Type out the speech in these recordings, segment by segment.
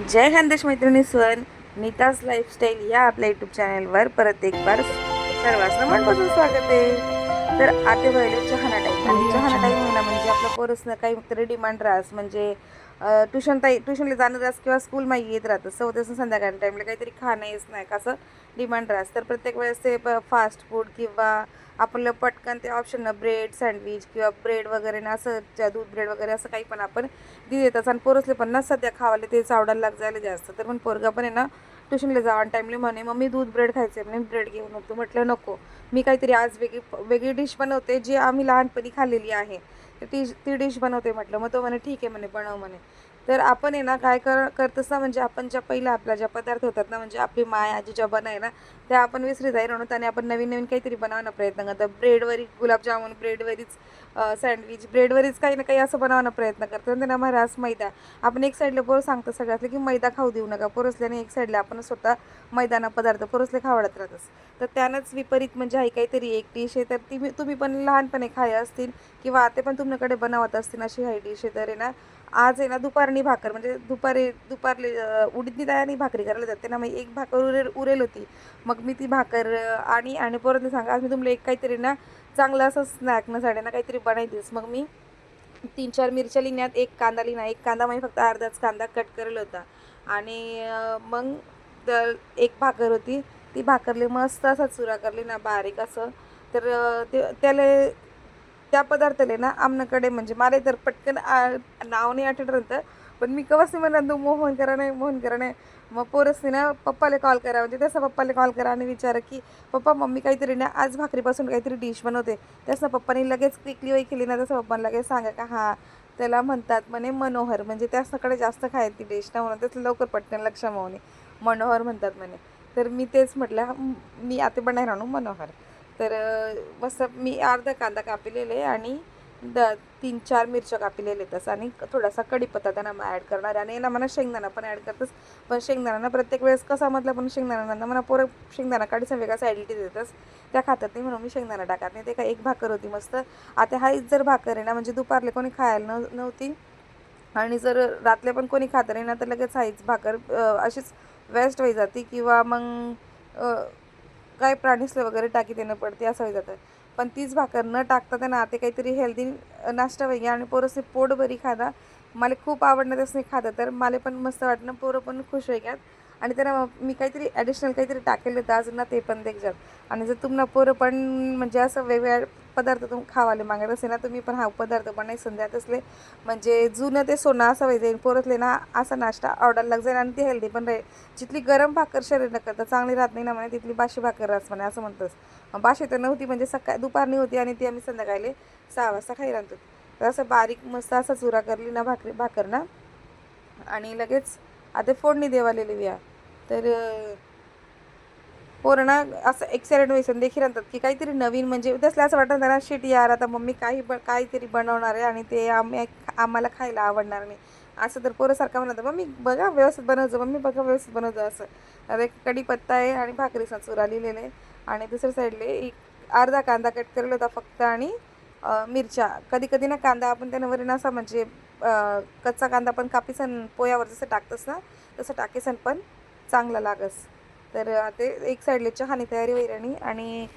जय खानदेश मैत्रिणी सण नीताज लाईफस्टाईल या आपल्या यूट्यूब चॅनलवर परत एक बार सर्वांचं मनापासून स्वागत आहे। तर आता पहिलं चहाना टाईम आणि चहाना टाईम आहे ना, म्हणजे आपलं पोरसनं काहीतरी डिमांड राहस, म्हणजे ट्युशनला जाणं राहस किंवा स्कूल माही येत राहतं सवतेसून संध्याकाळच्या टाईमला काहीतरी खाणं येत नाही का असं डिमांड राहस। तर प्रत्येक वेळेस ते फास्ट फूड किंवा आपलं पटकन ते ऑप्शन ब्रेड सँडविच किंवा ब्रेड वगैरे ना, असं दूध ब्रेड वगैरे असं काही पण आपण दे देतात आणि पोरसले पण ना सध्या खावाले तेच आवडायला लाग जायला जास्त। तर पण पोरगा पण आहे ना ट्युशनला जावं टाईमली म्हणे मम्मी दूध ब्रेड खायचे, म्हणे ब्रेड घेऊन होतो। म्हटलं नको, मी काहीतरी आज वेगळी डिश बनवते जी आम्ही लहानपणी खाल्लेली आहे, तर ती डिश बनवते म्हटलं। मग तो म्हणे ठीक आहे म्हणे, बनव म्हणे। तर आपण आहे ना काय करतोस ना, म्हणजे आपण ज्या पहिला आपल्या ज्या पदार्थ होतात ना, म्हणजे आपली माय आजी ज्या बनाय ना त्या आपण विसरी जाईल म्हणून त्याने आपण नवीन नवीन काहीतरी बनवण्याचा प्रयत्न करतो। ब्रेडवरी गुलाबजामुन, ब्रेडवरीच सँडविच, ब्रेडवरीच काही ना काही असं बनवण्याचा प्रयत्न करतो। त्यांना महाराज मैदा आपण एक साईडला पोरं सांगतो सगळ्यातलं की मैदा खाऊ देऊ नका, पोरसल्याने एक साईडला आपण स्वतः मैदाना पदार्थ पोरसले खावडत राहतस। तर त्यानंच विपरीत म्हणजे ही काहीतरी एक डिश आहे, तर ती तुम्ही पण लहानपणी खाय असतील किंवा आता पण तुमच्याकडे बनवत असतील अशी हाय डिश आहे। तर आहे ना आज आहे ना दुपारनी भाकर, म्हणजे दुपारले उडीदनी डाळनी भाकरी करायला जाते ना, मग एक भाकर उरेल होती। मग मी ती भाकर आणि परत सांगा आज मी तुम्हाला एक काहीतरी ना चांगलं असं स्नॅक ना साडे ना काहीतरी बनायतीस। मग मी 3-4 मिरच्या लिहिण्यात, एक कांदा लिहिणा, एक कांदा म्हणजे फक्त अर्धाच कांदा कट करेल होता आणि मग एक भाकर होती, ती भाकरली मस्त असा चुरा करली ना बारीक असं। तर त्याला त्या पदार्थाले ना आमनाकडे म्हणजे मला तर पटकन नाव नाही आठवत, पण मी कवासी म्हणा तू मोहन करा नाही मोहन करा नाही। मग पोरसने ना पप्पाला कॉल करा, म्हणजे तसं पप्पाला कॉल करा आणि विचारा की पप्पा मम्मी काहीतरी ना आज भाकरीपासून काहीतरी डिश बनवते। तसं पप्पाने लगेच क्लिकली वही केली ना, तसं पप्पाला लगेच सांगा का हां त्याला म्हणतात म्हणे मनोहर, म्हणजे त्याच्याकडे जास्त खायची डिश ना म्हणून त्याचं लवकर पटकन लक्ष मावणे मनोहर म्हणतात म्हणे। तर मी तेच म्हटलं मी आता बनाय राहणू मनोहर। तर मस्त मी अर्धा कांदा कापिलेले आणि 3-4 मिरच्या कापिलेले तसं आणि थोडासा कढीपत्ता त्यांना ॲड करणार आणि ना मला शेंगदाणा पण ॲड करतस। पण शेंगदाणा प्रत्येक वेळेस कसा म्हटलं पण शेंगदाणा मला पोरं शेंगदाणा काढीचा वेगळा साईडलिटी देतस, त्या खातात नाही म्हणून मी शेंगदाणा टाकत नाही। ते काय एक भाकर होती मस्त। आता हाच जर भाकर आहे ना, म्हणजे दुपारले कोणी खायला नव्हती आणि जर रातले पण कोणी खात नाही ना, तर लगेच हाईच भाकर अशीच वेस्ट होई जाते किंवा मग काय प्राणीसले वगैरे टाकी देणं पडते असं होई जातं। पण तीच भाकर न टाकता त्यांना आता काहीतरी हेल्दी नाश्ता वगैरे आणि पोरं पोट भरी खाता। मला खूप आवडणं तसं नाही खातं, तर मला पण मस्त वाटणं, पोरं पण खुश होईत आणि त्यांना मी काहीतरी ॲडिशनल काहीतरी टाकेल होतं अजून ना, ते पण देखजात। आणि जर तुम्हाला पोरं पण म्हणजे असं वेगवेगळ्या पदार्थ खावाले मागत असेल ना, तुम्ही पण हा पदार्थ बनाय संध्यात असले म्हणजे जुनं ते सोनं असं व्हायचं जाईल। पोरसले ना असा नाश्ता आवडायला लाग जाईल आणि ती हेल्दी पण राहील। जिथली गरम भाकर शरीर न करता चांगली राहत नाही ना म्हणे, तिथली बाशी भाकर राहत म्हणे असं म्हणतंस। बाशी तर नव्हती, म्हणजे दुपारनी होती आणि ती आम्ही संध्याकाळी 6 वाजता खाई राहतो। तर असं बारीक मस्त असा चुरा करली ना भाकर ना, आणि लगेच आता फोडणी देवालेली व्या। तर पोरं ना असं एक्साइटेड व्हायचं देखील राहतात की काहीतरी नवीन, म्हणजे तसलं असं वाटतं त्यांना शिट यार आता मम्मी काहीतरी बनवणार आहे आणि ते आम्हाला खायला आवडणार नाही असं। तर पोरंसारखं म्हणत मम्मी बघा व्यवस्थित बनवचं, मम्मी बघा व्यवस्थित बनवचं असं। तर एक कढीपत्ता आहे आणि भाकरीचा चुरा लिहिलेला आहे आणि दुसऱ्या साईडला एक अर्धा कांदा कट केलेला होता फक्त आणि मिरच्या। कधी कधी ना कांदा आपण त्याच्यावर असा म्हणजे कच्चा कांदा पण कापीसन पोयावर जसं टाकतंस ना तसं टाकेसन पण चांगला लागस। तर आता एक साईडला चहानी तयारी होईल आणि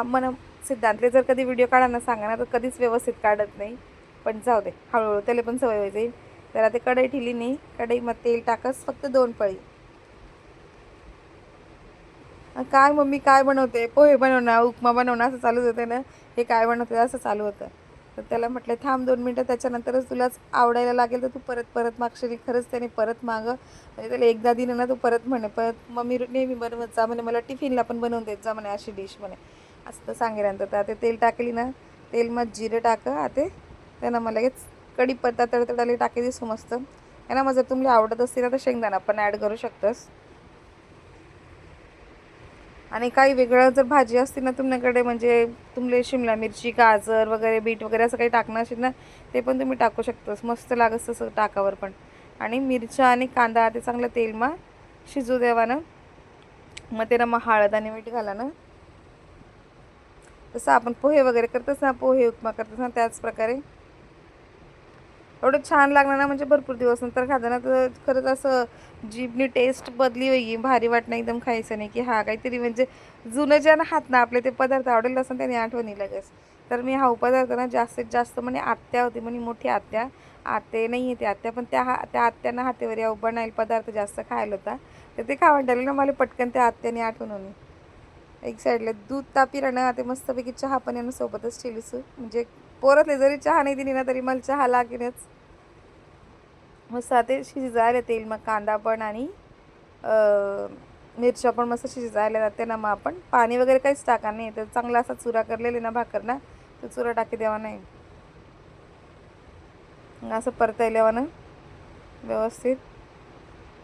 मन सिद्धांतले जर कधी व्हिडिओ काढायला सांगा ना, तर कधीच व्यवस्थित काढत नाही, पण जाऊ दे हळूहळू त्याला पण सवय होई जाईल। तर आता कढई ठेवली नाही, कढईमध्ये तेल टाकस फक्त 2 पळी। काय मम्मी काय बनवते, पोहे बनवणार उपमा बनवणार असं चालूच होते ना, हे काय बनवते असं चालू होतं। तर त्याला म्हटलं थांब 2 मिनटं, त्याच्यानंतरच तुलाच आवडायला लागेल तर तू परत मागशील। खरंच त्याने परत मागं म्हणजे त्याला एकदा दिलं ना, तू परत म्हणे परत मम्मी नेहमी बनवत जा म्हणे, मला टिफिनला पण बनवून देत जा म्हणे अशी डिश म्हणे असं तर सांगेल। तर आता तेल टाकली ना, तेल मग जिरे टाका आता त्यांना मला लगेच कढीपत्ता तडतडाले टाके दिसू मस्त आहे ना। मग जर तुम्हाला आवडत असतील ना तर शेंगदाणा पण ॲड करू शकतस। आणि काही वेगळं जर भाजी असते ना तुमच्याकडे, म्हणजे तुमले शिमला मिरची गाजर वगैरे बीट वगैरे असं काही टाकणं असेल ना, ते पण तुम्ही टाकू शकतस, मस्त लागत तसं टाकावर पण। आणि मिरच्या आणि कांदा ते चांगलं तेल मग शिजू द्यावा ना, मग त्याला मग हळद आणि मीठ घाला ना, तसं आपण पोहे वगैरे करतोस ना, पोहे उपमा करतोस ना त्याच प्रकारे एवढं छान लागणार ना, म्हणजे भरपूर दिवस नंतर खाताना तर खरंच असं जीभनी टेस्ट बदली वेगळी भारी वाटणं, एकदम खायचं नाही की हा काहीतरी म्हणजे जुनं ज्यानं हात ना आपले ते पदार्थ आवडेल असं त्याने आठवणी लगेच. तर मी हा पदार्थ ना जास्तीत जास्त म्हणे आत्या होती म्हणे, मोठी आत्या, आते नाही आहे ती आत्या, पण त्या आत्यानं हातेवर या बनायला पदार्थ जास्त खायला होता, तर ते खावण टाकलं ना, मला पटकन त्या आत्याने आठवण होणी. एक साईडला दूध तापी राहणं, ते मस्तपैकी चहा पण यानं सोबतच ठेवलीस, म्हणजे पोरातले जरी चहा नाही दिली ना तरी मला चहा लागेलच. मस्त ते शिजायला तेल, मग कांदा पण आणि मिरच्या पण मस्त शिजायला जाते ना, मग आपण पाणी वगैरे काहीच टाका नाही, तर चांगला असा चुरा करलेले ना भाकर ना, तो चुरा टाकी द्यावा नाही. असं परतायल्यावा ना व्यवस्थित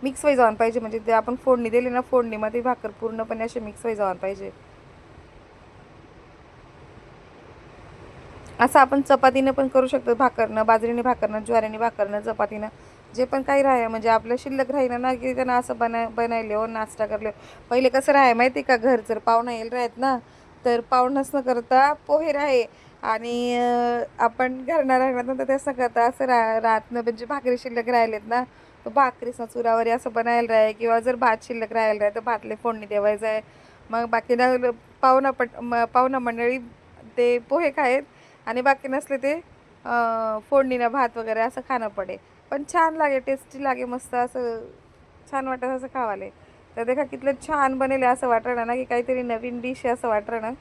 मिक्स व्हायला जाऊन पाहिजे, म्हणजे ते आपण फोडणी दिली ना, फोडणीमध्ये भाकर पूर्णपणे असे मिक्स व्हायला जाऊन पाहिजे. असं आपण चपातीनं पण करू शकतो, भाकरनं, बाजरीने भाकरनं, ज्वारीने भाकरनं, चपातीनं, जे पण काही राहे म्हणजे आपलं शिल्लक राहील ना, की त्यांना असं बनायले हो नाश्ता करले. पहिले कसं राहाय माहिती का, घर जर पाहुणा येईल राहत ना, तर पाहुणच न करता पोहे राहे, आणि आपण घरनं राहणार तर तसं करता असं राहत ना, म्हणजे भाकरी शिल्लक राहिलेत ना, तर भाकरीचा चुरावरी असं बनायला राहे, किंवा जर भात शिल्लक राहायला राहे तर भातले फोडणी ठेवायचं आहे. मग बाकी ना पाहुणा मंडळी ते पोहे खायत, आणि बाकी नसले ते फोडणीनं भात वगैरे असं खाणं पडे. पण छान लागे, टेस्टी लागे, मस्त असं छान वाटत असं खावाले. तर देखा कितलं छान बनेले असं वाटलं ना, की काहीतरी नवीन डिश असं वाटलं ना.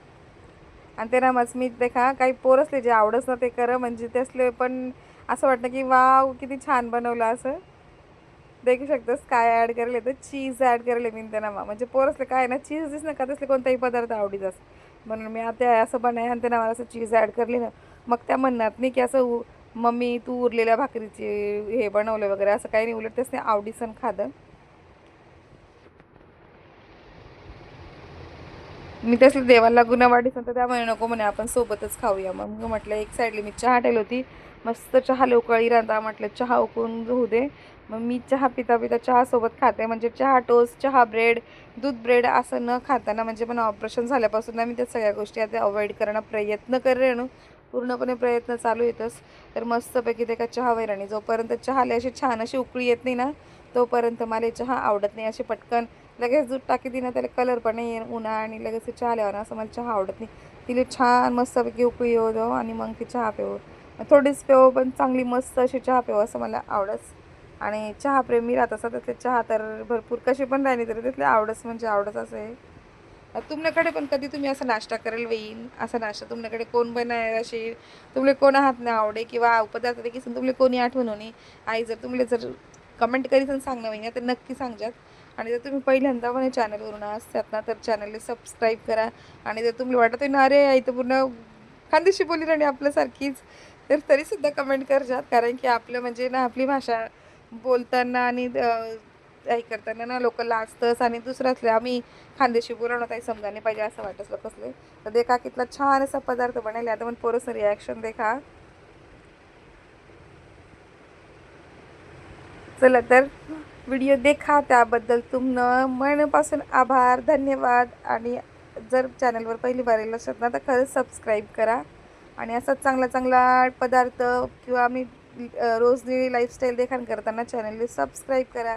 आणि ते ना मग मी देखा काही पोरसले जे आवडच ना ते कर, म्हणजे त्यासले पण असं वाटतं की वाव किती छान बनवलं असं. देखू शकतोस काय ॲड करेल, तर चीज ॲड करेल मी त्यांना, म्हणजे पोरसले काय ना चीज दिस नका तसले कोणताही पदार्थ आवडीचाच, म्हणून मी आता असं बनाय आणि त्यांना मला असं चीज ॲड करली ना, मग त्या म्हणणार नाही की असं मम्मी तू उरलेल्या भाकरीचे हे बनवलं वगैरे, असं काही नाही, उलट त्यासने आवडीसन खातं. मी तसलं देवाला गुणवाढी सांगतो, त्यामुळे नको म्हणे आपण सोबतच खाऊया. मग म्हटलं एक साईडली मी चहा ठेवली होती, मस्त चहा उकळी राहता, म्हटलं चहा उकळून होऊ दे. मग मी चहा पिता पिता चहासोबत खाते, म्हणजे चहा टोस्ट, चहा ब्रेड, दूध ब्रेड असं न खाताना, म्हणजे पण ऑपरेशन झाल्यापासून ना मी त्या सगळ्या गोष्टी आता अवॉइड करण्याचा प्रयत्न करे ना, पूर्णपणे प्रयत्न चालू येतच. तर मस्तपैकी ते का चहा वैराणी, जोपर्यंत चहाला अशी छान अशी उकळी येत नाही ना, तोपर्यंत मला चहा आवडत नाही. असे पटकन लगेच दूध टाकी दिना, त्याला कलर पण नाही उन्हा, आणि लगेच ते चहा लिहावं असं मला चहा आवडत नाही. तिला छान मस्तपैकी उकळी येऊ दो, आणि मग ती चहा पेव, थोडीच पेव पण चांगली मस्त अशी चहा पेव असं मला आवडच. आणि चहाप्रेमी राहत असं त्यातले चहा तर भरपूर कशी पण राहिली तरी त्यातले आवडच म्हणजे आवडच असं आहे. तुमच्याकडे पण कधी तुम्ही असा नाश्ता करेल वेईन, असा नाश्ता तुमच्याकडे कोण बनाय असे, तुमले कोणा हात नाही आवडे, किंवा पदार्थ देखील तुमले कोणी आठवण होणे, आई जर तुमले जर कमेंट करीत सांगणं वहिनी तर नक्की सांगजात. आणि जर तुम्ही पहिल्यांदा पण चॅनलवरून असतात ना, तर चॅनलला सबस्क्राईब करा. आणि जर तुम्ही वाटत आहे ना अरे आई तर पूर्ण खानदेशी बोली राहिली आपल्यासारखीच, तर तरीसुद्धा कमेंट करजात, कारण की आपलं म्हणजे ना आपली भाषा बोलताना आणि हे करताना ना लोक लाजतंच, आणि दुसरं असले आम्ही खानदेशी बोलवणं काही समजा नाही पाहिजे असं वाटत कसले. तर देखा कितला छान असा पदार्थ बनायला, आता पण पोरस रिॲक्शन देखा. चला तर व्हिडिओ देखा, त्याबद्दल तुमनं मनापासून आभार, धन्यवाद. आणि जर चॅनलवर पहिली बार येईल असेल ना, तर खरंच सबस्क्राईब करा. आणि असाच चांगला चांगला पदार्थ किंवा आम्ही रोजनी लाईफस्टाईल देखाण करताना चॅनलला सबस्क्राईब करा.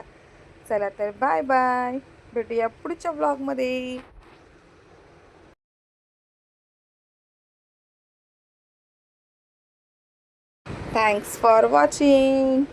चला तर बाय बाय, भेटूया पुढच्या ब्लॉगमध्ये. Thanks for watching.